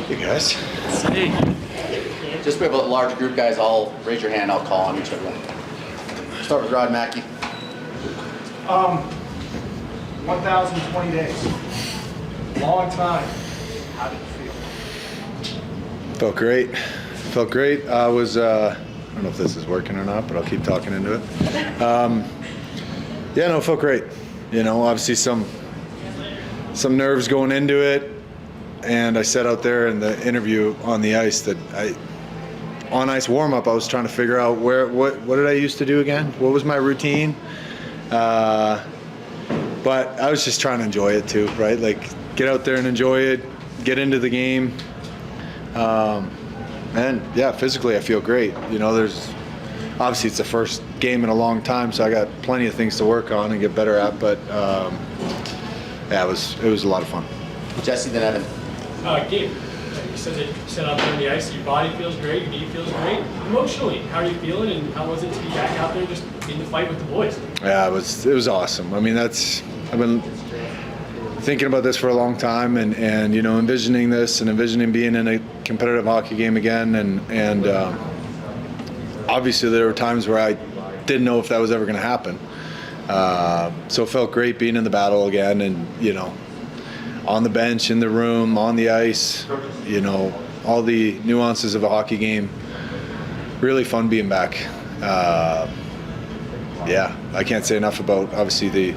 Hey guys. Hey. Just we have a large group, guys. I'll raise your hand. I'll call on each of them. Start with Rod Mackey. 1,020 days. Long time. How did it feel? Felt great. Felt great. I was, I don't know if this is working or not, but I'll keep talking into it. Yeah, no, it felt great. You know, obviously some nerves going into it. And I said out there in the interview on the ice that on ice warm-up, I was trying to figure out what did I used to do again? What was my routine? But I was just trying to enjoy it too, right? Like get out there and enjoy it, get into the game. And yeah, physically I feel great. You know, there's obviously it's the first game in a long time, so I got plenty of things to work on and get better at. But yeah, it was a lot of fun. Jesse, then Evan. Gabe, you said that you set out there on the ice, your body feels great, your knee feels great. Emotionally, how are you feeling, and how was it to be back out there just in the fight with the boys? Yeah, it was awesome. I mean, I've been thinking about this for a long time, and you know, envisioning this and envisioning being in a competitive hockey game again, and obviously there were times where I didn't know if that was ever going to happen. So it felt great being in the battle again, and you know, on the bench, in the room, on the ice, you know, all the nuances of a hockey game. Really fun being back. Yeah, I can't say enough about obviously the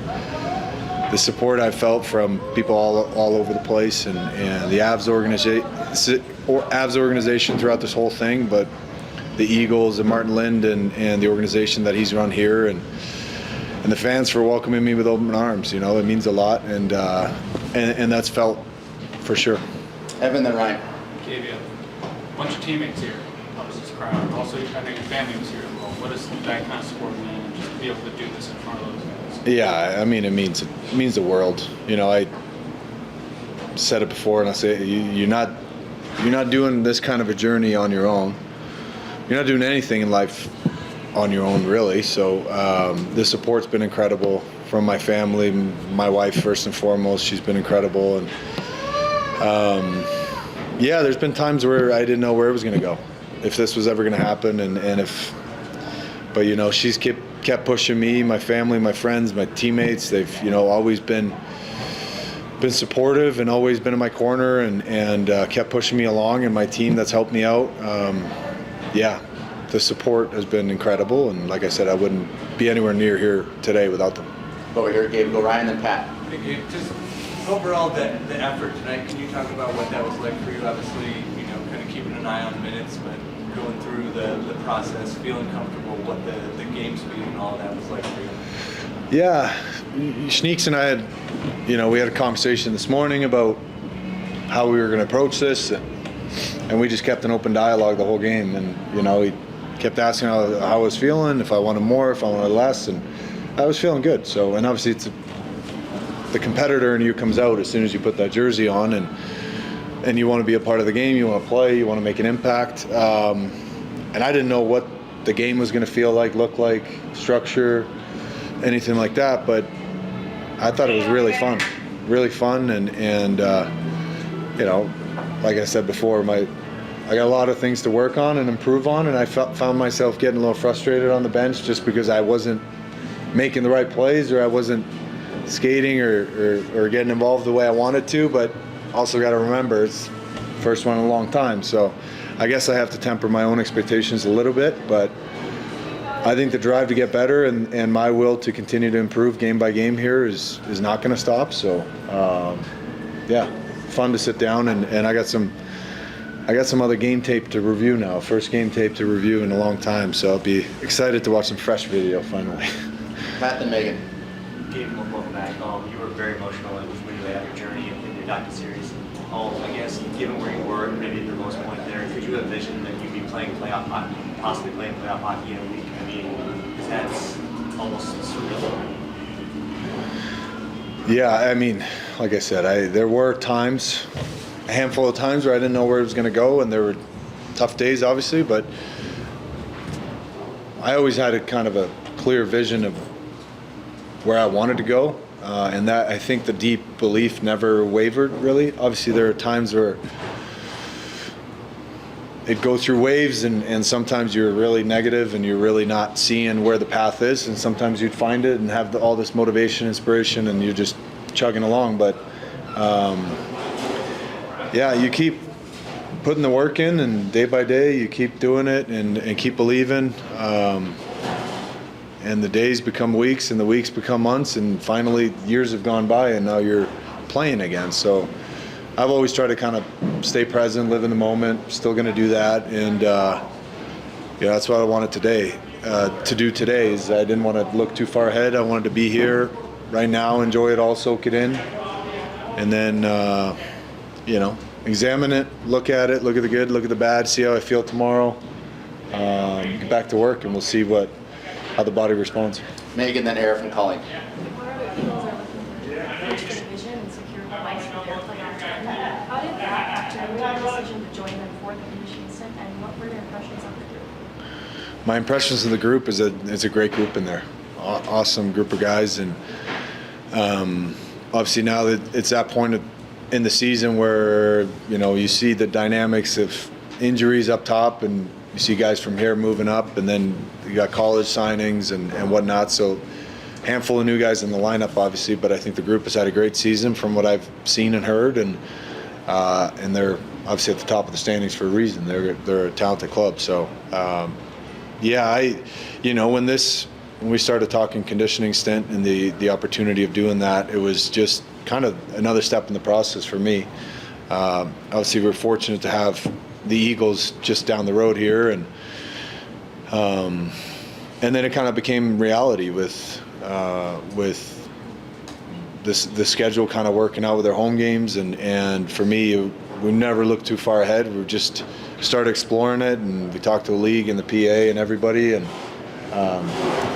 support I felt from people all over the place, and the Avs organization throughout this whole thing, but the Eagles and Martin Lind and the organization that he's run here, and the fans for welcoming me with open arms. You know, it means a lot, and that's felt for sure. Evan, then Ryan. Gabriel, a bunch of teammates here. How was this crowd? Also, I know your family was here as well. What does that kind of support mean, and just to be able to do this in front of those guys? Yeah, I mean, it means the world. You know, I said it before, and I say you're not doing this kind of a journey on your own. You're not doing anything in life on your own, really. So the support's been incredible from my family, my wife first and foremost. She's been incredible, and yeah, there's been times where I didn't know where it was going to go, if this was ever going to happen, but you know, she's kept pushing me, my family, my friends, my teammates. They've, you know, always been supportive and always been in my corner, and kept pushing me along, and my team that's helped me out. Yeah, the support has been incredible, and like I said, I wouldn't be anywhere near here today without them. Over here, Gabe. Go Ryan, then Pat. Hey, Gabe, just overall the effort tonight, can you talk about what that was like for you? Obviously, you know, kind of keeping an eye on minutes, but going through the process, feeling comfortable, what the game speed and all of that was like for you? Yeah, Schneeks and I had, you know, we had a conversation this morning about how we were going to approach this, and we just kept an open dialogue the whole game. And you know, he kept asking how I was feeling, if I wanted more, if I wanted less, and I was feeling good. So, and obviously the competitor in you comes out as soon as you put that jersey on, and you want to be a part of the game, you want to play, you want to make an impact. And I didn't know what the game was going to feel like, look like, structure, anything like that, but I thought it was really fun, and you know, like I said before, I got a lot of things to work on and improve on, and I found myself getting a little frustrated on the bench just because I wasn't making the right plays, or I wasn't skating or getting involved the way I wanted to. But also got to remember, it's the first one in a long time, so I guess I have to temper my own expectations a little bit. But I think the drive to get better and my will to continue to improve game by game here is not going to stop. So yeah, fun to sit down, and I got some other game tape to review now. First game tape to review in a long time, so I'll be excited to watch some fresh video finally. Pat, then Megan. Gabe, welcome back. You were very emotional when you laid out your journey in your docu-series. I guess, given where you were, maybe at the lowest point there, could you envision that you'd be playing playoff hockey, possibly playing playoff hockey in a week? I mean, that's almost surreal. Yeah, I mean, like I said, there were times, a handful of times where I didn't know where it was going to go, and there were tough days, obviously, but I always had a kind of a clear vision of where I wanted to go, and that, I think the deep belief never wavered, really. Obviously, there are times where it'd go through waves, and sometimes you're really negative and you're really not seeing where the path is, and sometimes you'd find it and have all this motivation, inspiration, and you're just chugging along. But yeah, you keep putting the work in, and day by day you keep doing it and keep believing, and the days become weeks and the weeks become months, and finally years have gone by and now you're playing again. So I've always tried to kind of stay present, live in the moment. Still going to do that, and that's what I wanted to do today. Is I didn't want to look too far ahead. I wanted to be here right now, enjoy it all, soak it in, and then examine it, look at it, look at the good, look at the bad, see how I feel tomorrow. Get back to work, and we'll see how the body responds. Megan, then Eric and Colleen. Colorado Eagles are looking for clinch the division and secure the rights for their playoff team. How did that factor into your decision to join them for the conditioning stint, and what were your impressions of the group? My impressions of the group is it's a great group in there. Awesome group of guys, and obviously now that it's that point in the season where you see the dynamics of injuries up top, and you see guys from here moving up, and then you got college signings and whatnot. So handful of new guys in the lineup, obviously, but I think the group has had a great season from what I've seen and heard, and they're obviously at the top of the standings for a reason. They're a talented club. So when we started talking conditioning stint and the opportunity of doing that, it was just kind of another step in the process for me. Obviously, we're fortunate to have the Eagles just down the road here, and then it kind of became reality with the schedule kind of working out with our home games, and for me, we never looked too far ahead. We just started exploring it, and we talked to the league and the PA and everybody, and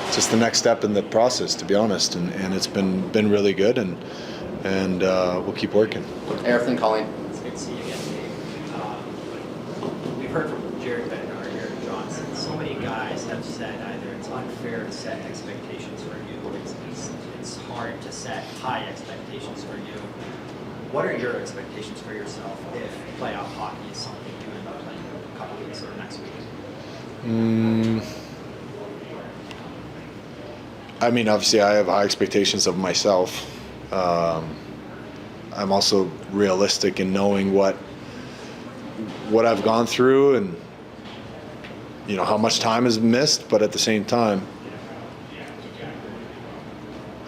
it's just the next step in the process, to be honest, and it's been really good, and we'll keep working. Eric and Colleen. It's good to see you again, Gabe. We've heard from Jared Bednar, Eric Johnson. So many guys have said either it's unfair to set expectations for you, or it's hard to set high expectations for you. What are your expectations for yourself if playoff hockey is something you end up playing in a couple weeks or next week? I mean, obviously, I have high expectations of myself. I'm also realistic in knowing what I've gone through, and how much time is missed. But at the same time,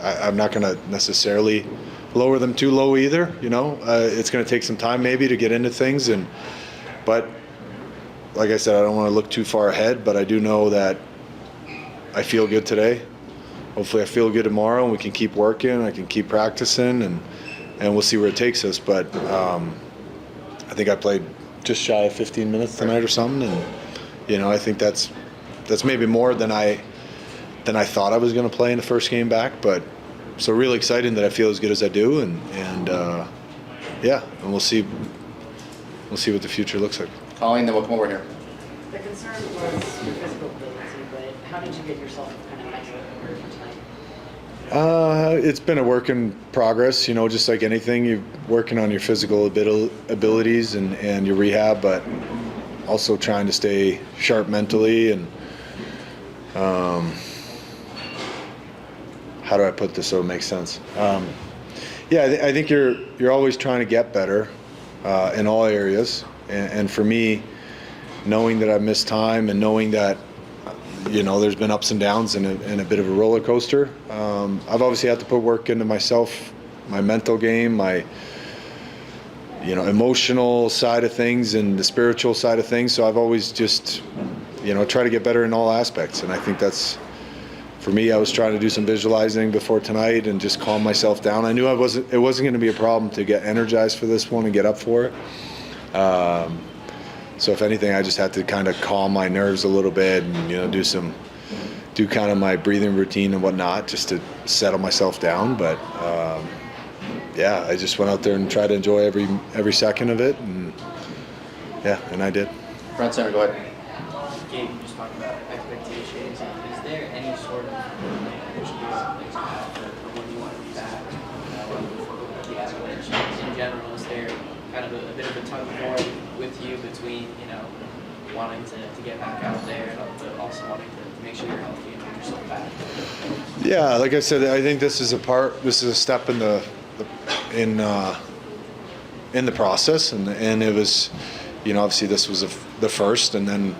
I'm not going to necessarily lower them too low either. It's going to take some time maybe to get into things, but like I said, I don't want to look too far ahead. But I do know that I feel good today. Hopefully I feel good tomorrow, and we can keep working. I can keep practicing, and we'll see where it takes us. But I think I played just shy of 15 minutes tonight or something, and I think that's maybe more than I thought I was going to play in the first game back. But so really exciting that I feel as good as I do, and we'll see what the future looks like. Colleen, then we'll come over here. The concern was your physical ability, but how did you get yourself kind of mentally prepared for tonight? It's been a work in progress, just like anything. You're working on your physical abilities and your rehab, but also trying to stay sharp mentally. And how do I put this so it makes sense? I think you're always trying to get better in all areas. And for me, knowing that I've missed time and knowing that there's been ups and downs and a bit of a roller coaster. I've obviously had to put work into myself, my mental game, my emotional side of things, and the spiritual side of things. So I've always just try to get better in all aspects. And I think that's, for me, I was trying to do some visualizing before tonight and just calm myself down. I knew it wasn't going to be a problem to get energized for this one and get up for it. So if anything, I just had to kind of calm my nerves a little bit and, do kind of my breathing routine and whatnot just to settle myself down. But, I just went out there and tried to enjoy every second of it. And I did. Front center, go ahead. Gabe, you just talked about expectations. Is there any sort of that you have for when you want to be back? The Avalanche in general, is there kind of a bit of a tug of war with you between, wanting to get back out there, but also wanting to make sure you're healthy and get yourself back? Yeah, like I said, I think this is a step in the process, and it was, obviously this was the first, and then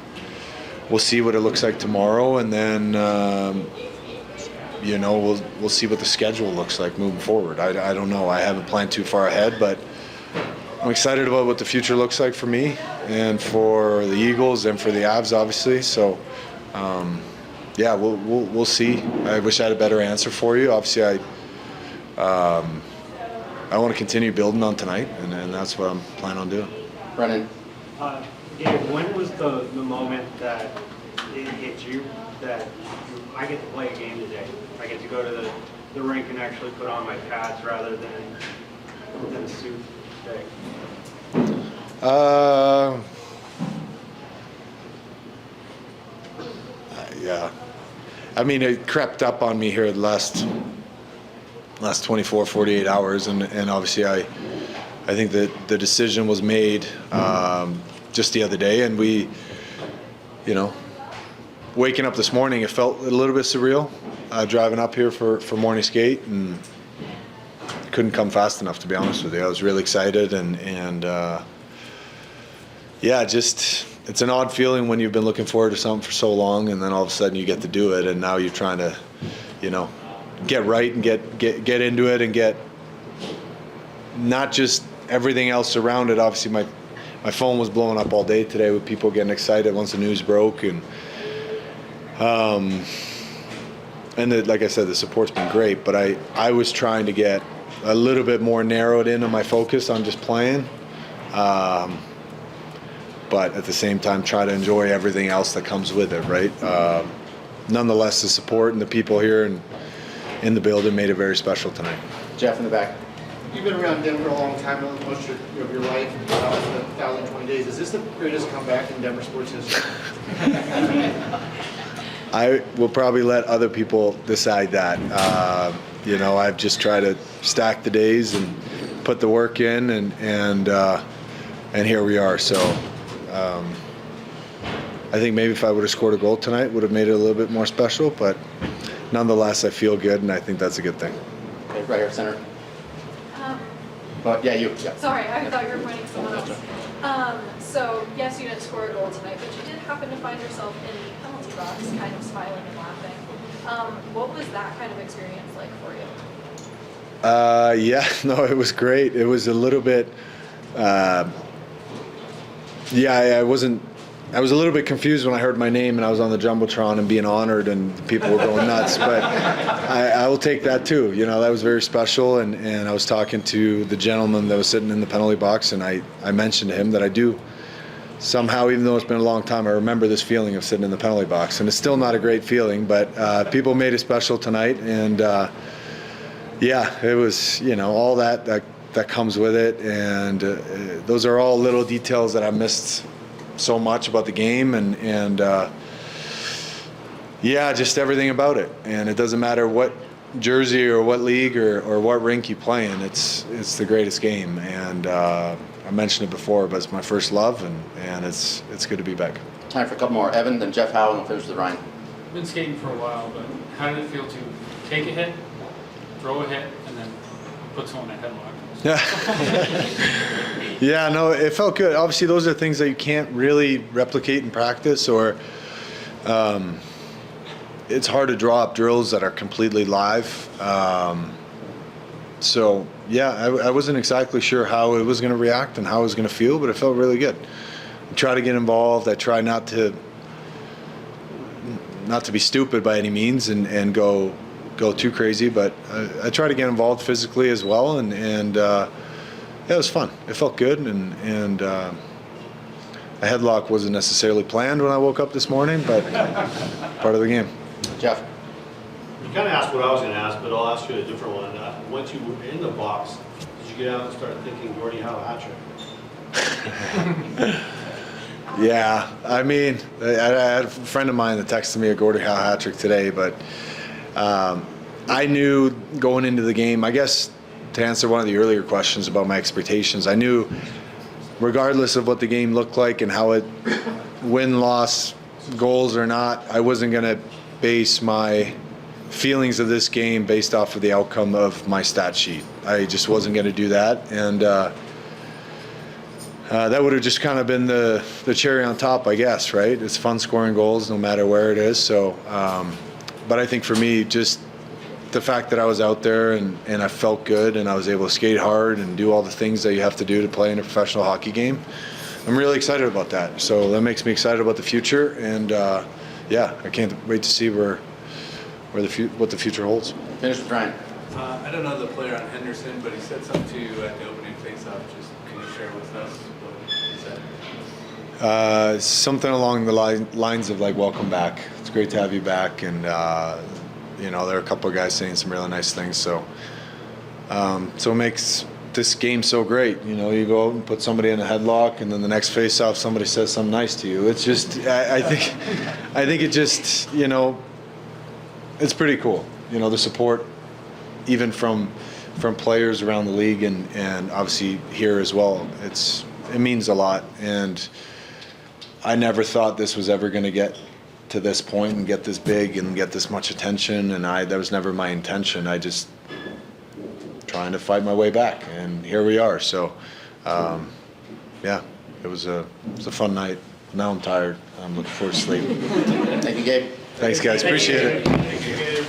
we'll see what it looks like tomorrow, and then we'll see what the schedule looks like moving forward. I don't know. I haven't planned too far ahead, but I'm excited about what the future looks like for me and for the Eagles and for the Avs, obviously. So, we'll see. I wish I had a better answer for you. Obviously, I want to continue building on tonight, and that's what I'm planning on doing. Brennan. Gabe, when was the moment that it hit you that I get to play a game today? I get to go to the rink and actually put on my pads rather than a suit today? Yeah. I mean, it crept up on me here the last 24, 48 hours, and obviously I think that the decision was made just the other day, and we, waking up this morning, it felt a little bit surreal, driving up here for morning skate, and couldn't come fast enough, to be honest with you. I was really excited, and it's an odd feeling when you've been looking forward to something for so long, and then all of a sudden you get to do it, and now you're trying to, get right and get into it and get not just everything else around it. Obviously, my phone was blowing up all day today with people getting excited once the news broke, and like I said, the support's been great, but I was trying to get a little bit more narrowed in on my focus on just playing, but at the same time try to enjoy everything else that comes with it, right? Nonetheless, the support and the people here and in the building made it very special tonight. Jeff in the back. You've been around Denver a long time, most of your life, 1,020 days. Is this the greatest comeback in Denver sports history? I will probably let other people decide that. I've just tried to stack the days and put the work in, and here we are. So I think maybe if I would have scored a goal tonight, would have made it a little bit more special. But nonetheless, I feel good, and I think that's a good thing. Okay, right here, center. You. Yeah. Sorry, I thought you were pointing someone else. So, yes, you didn't score a goal tonight, but you did happen to find yourself in the penalty box, kind of smiling and laughing. What was that kind of experience like for you? It was great. It was a little bit, I was a little bit confused when I heard my name and I was on the Jumbotron and being honored and people were going nuts, but I will take that too. That was very special, and I was talking to the gentleman that was sitting in the penalty box, and I mentioned to him that I do somehow, even though it's been a long time, I remember this feeling of sitting in the penalty box, and it's still not a great feeling, but people made it special tonight, and it was, all that comes with it, and those are all little details that I missed so much about the game, and just everything about it. And it doesn't matter what jersey or what league or what rink you play in, it's the greatest game. And I mentioned it before, but it's my first love, and it's good to be back. Time for a couple more. Evan, then Jeff Howe, and we'll finish with Ryan. I've been skating for a while, but how did it feel to take a hit, throw a hit, and then put someone in a headlock? It felt good. Obviously, those are things that you can't really replicate in practice, or it's hard to draw up drills that are completely live. I wasn't exactly sure how it was going to react and how it was going to feel, but it felt really good. I try to get involved. I try not to be stupid by any means and go too crazy, but I try to get involved physically as well, and it was fun. It felt good, and a headlock wasn't necessarily planned when I woke up this morning, but part of the game. Jeff. You kind of asked what I was going to ask, but I'll ask you a different one. Once you were in the box, did you get out and start thinking, Gordie Howe hat-trick? Yeah, I mean, I had a friend of mine that texted me a Gordie Howe hat-trick today, but I knew going into the game, I guess to answer one of the earlier questions about my expectations, I knew regardless of what the game looked like and how it win, loss, goals or not, I wasn't going to base my feelings of this game based off of the outcome of my stat sheet. I just wasn't going to do that, and that would have just kind of been the cherry on top, I guess, right? It's fun scoring goals no matter where it is. So, but I think for me, just the fact that I was out there and I felt good and I was able to skate hard and do all the things that you have to do to play in a professional hockey game, I'm really excited about that. So that makes me excited about the future, and yeah, I can't wait to see what the future holds. Finish with Ryan. I don't know the player on Henderson, but he said something to you at the opening faceoff. Just can you share with us what he said? Something along the lines of like, welcome back. It's great to have you back. And, you know, there are a couple of guys saying some really nice things. So it makes this game so great. You know, you go out and put somebody in a headlock, and then the next face-off, somebody says something nice to you. It's just, I think it just, you know, it's pretty cool. You know, the support, even from players around the league and obviously here as well. It means a lot, and I never thought this was ever going to get to this point and get this big and get this much attention, and that was never my intention. I just trying to fight my way back, and here we are. So yeah, it was a fun night. Now I'm tired. I'm looking forward to sleep. Thank you, Gabe. Thanks, guys. Appreciate it. Thank you, Gabe.